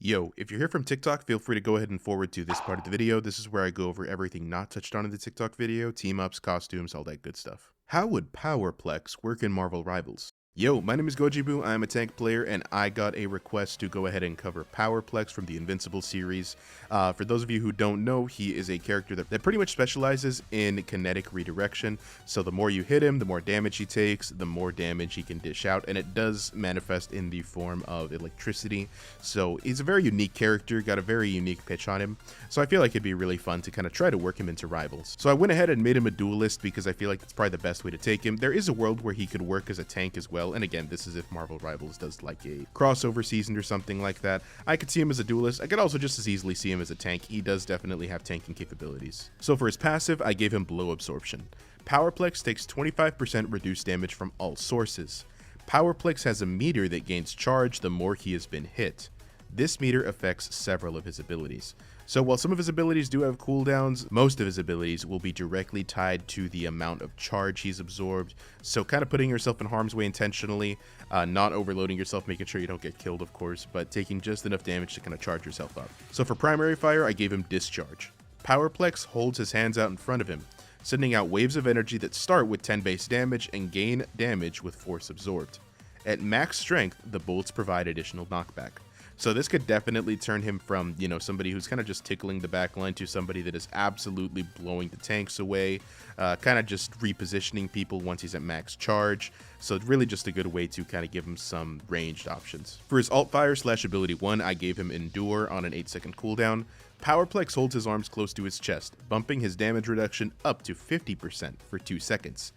Yo, if you're here from TikTok, feel free to go ahead and forward to this part of the video. This is where I go over everything not touched on in the TikTok video, team-ups, costumes, all that good stuff. How would Powerplex work in Marvel Rivals? Yo, my name is Gojibu, I am a tank player, and I got a request to go ahead and cover Powerplex from the Invincible series. For those of you who don't know, he is a character that pretty much specializes in kinetic redirection, so the more you hit him, the more damage he takes, the more damage he can dish out, and it does manifest in the form of electricity. So he's a very unique character, got a very unique pitch on him, so I feel like it'd be really fun to kind of try to work him into Rivals. So I went ahead and made him a Duelist because I feel like that's probably the best way to take him. There is a world where he could work as a tank as well, and again, this is if Marvel Rivals does like a crossover season or something like that. I could see him as a Duelist. I could also just as easily see him as a tank. He does definitely have tanking capabilities. So for his passive, I gave him Blow Absorption. Powerplex takes 25% reduced damage from all sources. Powerplex has a meter that gains charge the more he has been hit. This meter affects several of his abilities. So while some of his abilities do have cooldowns, most of his abilities will be directly tied to the amount of charge he's absorbed. So kind of putting yourself in harm's way intentionally, not overloading yourself, making sure you don't get killed, of course, but taking just enough damage to kind of charge yourself up. So for primary fire, I gave him Discharge. Powerplex holds his hands out in front of him, sending out waves of energy that start with 10 base damage and gain damage with force absorbed. At max strength, the bolts provide additional knockback. So this could definitely turn him from, somebody who's kind of just tickling the backline to somebody that is absolutely blowing the tanks away, kind of just repositioning people once he's at max charge. So it's really just a good way to kind of give him some ranged options. For his alt fire / ability 1, I gave him Endure on an 8-second cooldown. Powerplex holds his arms close to his chest, bumping his damage reduction up to 50% for 2 seconds.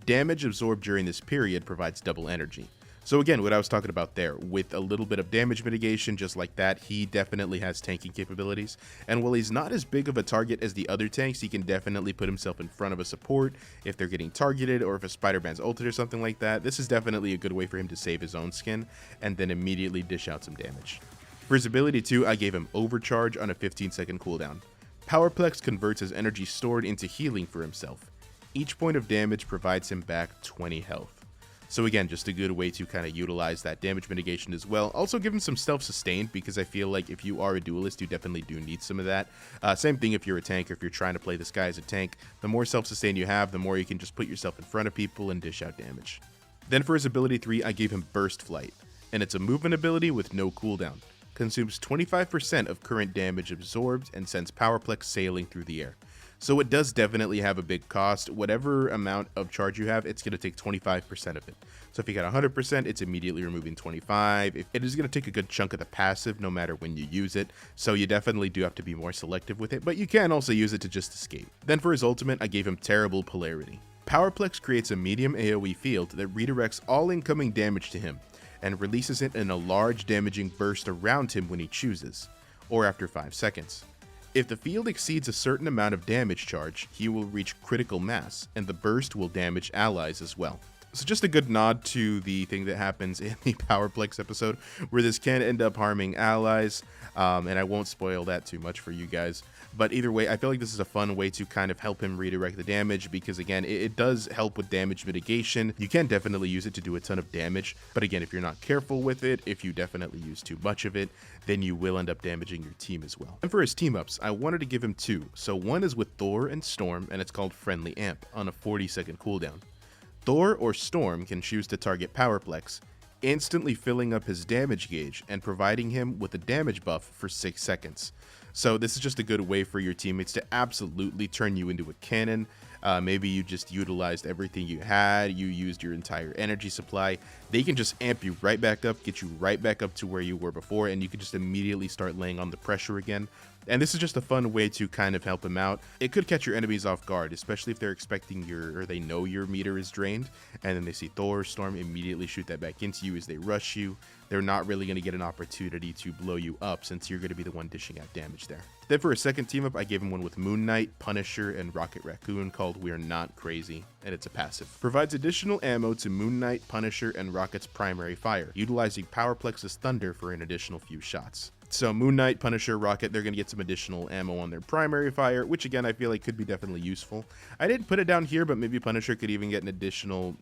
Damage absorbed during this period provides double energy. So again, what I was talking about there, with a little bit of damage mitigation just like that, he definitely has tanking capabilities. And while he's not as big of a target as the other tanks, he can definitely put himself in front of a support if they're getting targeted or if a Spider-Man's ulted or something like that. This is definitely a good way for him to save his own skin and then immediately dish out some damage. For his ability 2, I gave him Overcharge on a 15-second cooldown. Powerplex converts his energy stored into healing for himself. Each point of damage provides him back 20 health. So again, just a good way to kind of utilize that damage mitigation as well. Also give him some self-sustained, because I feel like if you are a Duelist, you definitely do need some of that. Same thing if you're a tank or if you're trying to play this guy as a tank. The more self-sustained you have, the more you can just put yourself in front of people and dish out damage. Then for his ability 3, I gave him Burst Flight, and it's a movement ability with no cooldown. Consumes 25% of current damage absorbed and sends Powerplex sailing through the air. So it does definitely have a big cost. Whatever amount of charge you have, it's going to take 25% of it. So if you got 100%, it's immediately removing 25. It is going to take a good chunk of the passive no matter when you use it. So you definitely do have to be more selective with it, but you can also use it to just escape. Then for his ultimate, I gave him Terrible Polarity. Powerplex creates a medium AoE field that redirects all incoming damage to him and releases it in a large damaging burst around him when he chooses, or after 5 seconds. If the field exceeds a certain amount of damage charge, he will reach critical mass, and the burst will damage allies as well. So just a good nod to the thing that happens in the Powerplex episode, where this can end up harming allies, and I won't spoil that too much for you guys. But either way, I feel like this is a fun way to kind of help him redirect the damage, because again, it does help with damage mitigation. You can definitely use it to do a ton of damage, but again, if you're not careful with it, if you definitely use too much of it, then you will end up damaging your team as well. And for his team ups, I wanted to give him 2. So one is with Thor and Storm, and it's called Friendly Amp on a 40-second cooldown. Thor or Storm can choose to target Powerplex, instantly filling up his damage gauge and providing him with a damage buff for 6 seconds. So this is just a good way for your teammates to absolutely turn you into a cannon. Maybe you just utilized everything you had, you used your entire energy supply. They can just amp you right back up, get you right back up to where you were before, and you can just immediately start laying on the pressure again. And this is just a fun way to kind of help him out. It could catch your enemies off guard, especially if they're expecting or they know your meter is drained, and then they see Thor or Storm immediately shoot that back into you as they rush you. They're not really going to get an opportunity to blow you up, since you're going to be the one dishing out damage there. Then for a second team up, I gave him one with Moon Knight, Punisher, and Rocket Raccoon called We're Not Crazy, and it's a passive. Provides additional ammo to Moon Knight, Punisher, and Rocket's primary fire, utilizing Powerplex's Thunder for an additional few shots. So Moon Knight, Punisher, Rocket, they're going to get some additional ammo on their primary fire, which again, I feel like could be definitely useful. I didn't put it down here, but maybe Punisher could even get an additional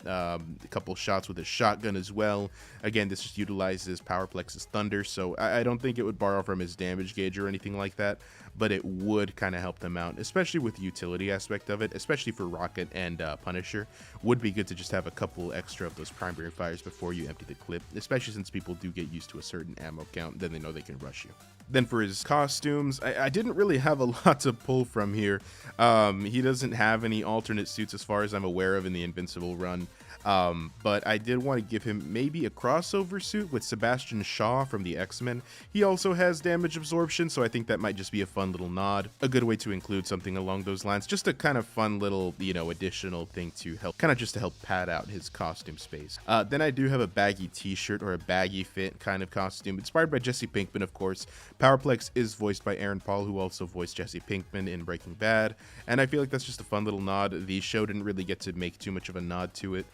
couple shots with a shotgun as well. Again, this just utilizes Powerplex's Thunder, so I don't think it would borrow from his damage gauge or anything like that, but it would kind of help them out, especially with the utility aspect of it, especially for Rocket and Punisher. Would be good to just have a couple extra of those primary fires before you empty the clip, especially since people do get used to a certain ammo count, then they know they can rush you. Then for his costumes, I didn't really have a lot to pull from here. He doesn't have any alternate suits as far as I'm aware of in the Invincible run. But I did want to give him maybe a crossover suit with Sebastian Shaw from the X-Men. He also has damage absorption, so I think that might just be a fun little nod. A good way to include something along those lines. Just a kind of fun little, additional thing to help, kind of just to help pad out his costume space. Then I do have a baggy t-shirt or a baggy fit kind of costume, inspired by Jesse Pinkman, of course. Powerplex is voiced by Aaron Paul, who also voiced Jesse Pinkman in Breaking Bad, and I feel like that's just a fun little nod. The show didn't really get to make too much of a nod to it.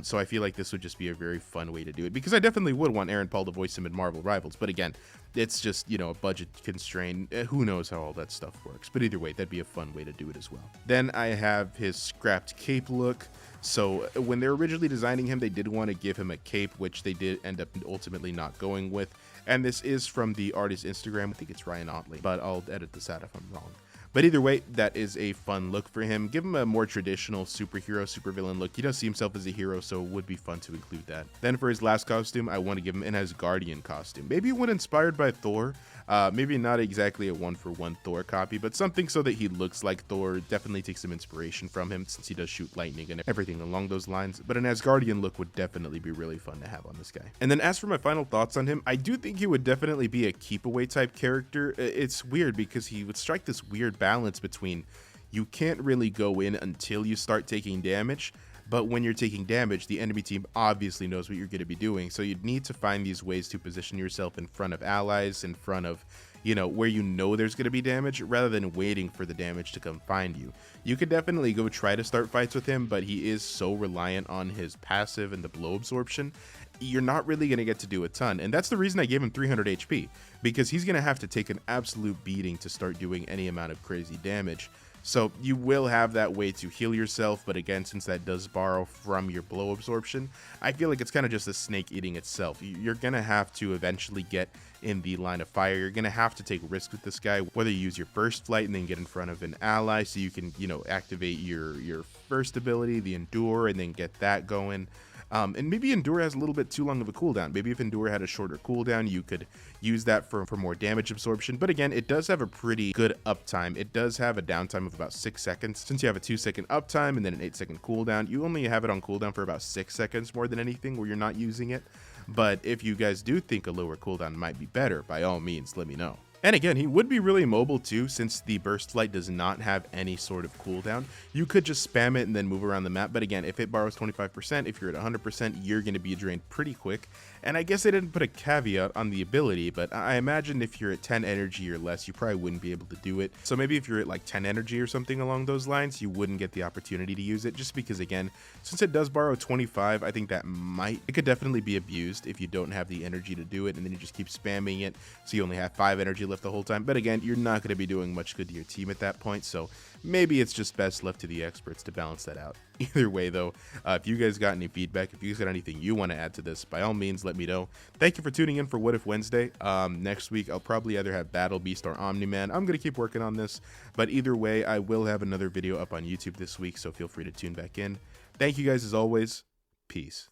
So I feel like this would just be a very fun way to do it, because I definitely would want Aaron Paul to voice him in Marvel Rivals, but again, it's just, a budget constraint. Who knows how all that stuff works, but either way, that'd be a fun way to do it as well. Then I have his scrapped cape look. So when they were originally designing him, they did want to give him a cape, which they did end up ultimately not going with. And this is from the artist's Instagram. I think it's Ryan Otley, but I'll edit this out if I'm wrong. But either way, that is a fun look for him. Give him a more traditional superhero, supervillain look. He does see himself as a hero, so it would be fun to include that. Then for his last costume, I want to give him an Asgardian costume. Maybe one inspired by Thor. Maybe not exactly a one-for-one Thor copy, but something so that he looks like Thor. Definitely takes some inspiration from him, since he does shoot lightning and everything along those lines. But an Asgardian look would definitely be really fun to have on this guy. And then as for my final thoughts on him, I do think he would definitely be a keep-away type character. It's weird because he would strike this weird balance between you can't really go in until you start taking damage, but when you're taking damage, the enemy team obviously knows what you're going to be doing, so you'd need to find these ways to position yourself in front of allies, in front of, where there's going to be damage, rather than waiting for the damage to come find you. You could definitely go try to start fights with him, but he is so reliant on his passive and the blow absorption, you're not really going to get to do a ton. And that's the reason I gave him 300 HP, because he's going to have to take an absolute beating to start doing any amount of crazy damage. So you will have that way to heal yourself, but again, since that does borrow from your blow absorption, I feel like it's kind of just a snake eating itself. You're going to have to eventually get in the line of fire. You're going to have to take risks with this guy, whether you use your burst flight and then get in front of an ally so you can, activate your first ability, the Endure, and then get that going. And maybe Endure has a little bit too long of a cooldown. Maybe if Endure had a shorter cooldown, you could use that for more damage absorption. But again, it does have a pretty good uptime. It does have a downtime of about 6 seconds. Since you have a 2-second uptime and then an 8-second cooldown, you only have it on cooldown for about 6 seconds more than anything where you're not using it. But if you guys do think a lower cooldown might be better, by all means, let me know. And again, he would be really mobile too, since the burst flight does not have any sort of cooldown. You could just spam it and then move around the map, but again, if it borrows 25%, if you're at 100%, you're going to be drained pretty quick. And I guess I didn't put a caveat on the ability, but I imagine if you're at 10 energy or less, you probably wouldn't be able to do it. So maybe if you're at like 10 energy or something along those lines, you wouldn't get the opportunity to use it, just because again, since it does borrow 25, I think that it could definitely be abused if you don't have the energy to do it, and then you just keep spamming it, so you only have 5 energy left the whole time. But again, you're not going to be doing much good to your team at that point, so maybe it's just best left to the experts to balance that out. Either way though, if you guys got any feedback, if you guys got anything you want to add to this, by all means let me know. Thank you for tuning in for What If Wednesday. Next week I'll probably either have Battle Beast or Omni-Man. I'm going to keep working on this, but either way I will have another video up on YouTube this week, so feel free to tune back in. Thank you guys as always. Peace.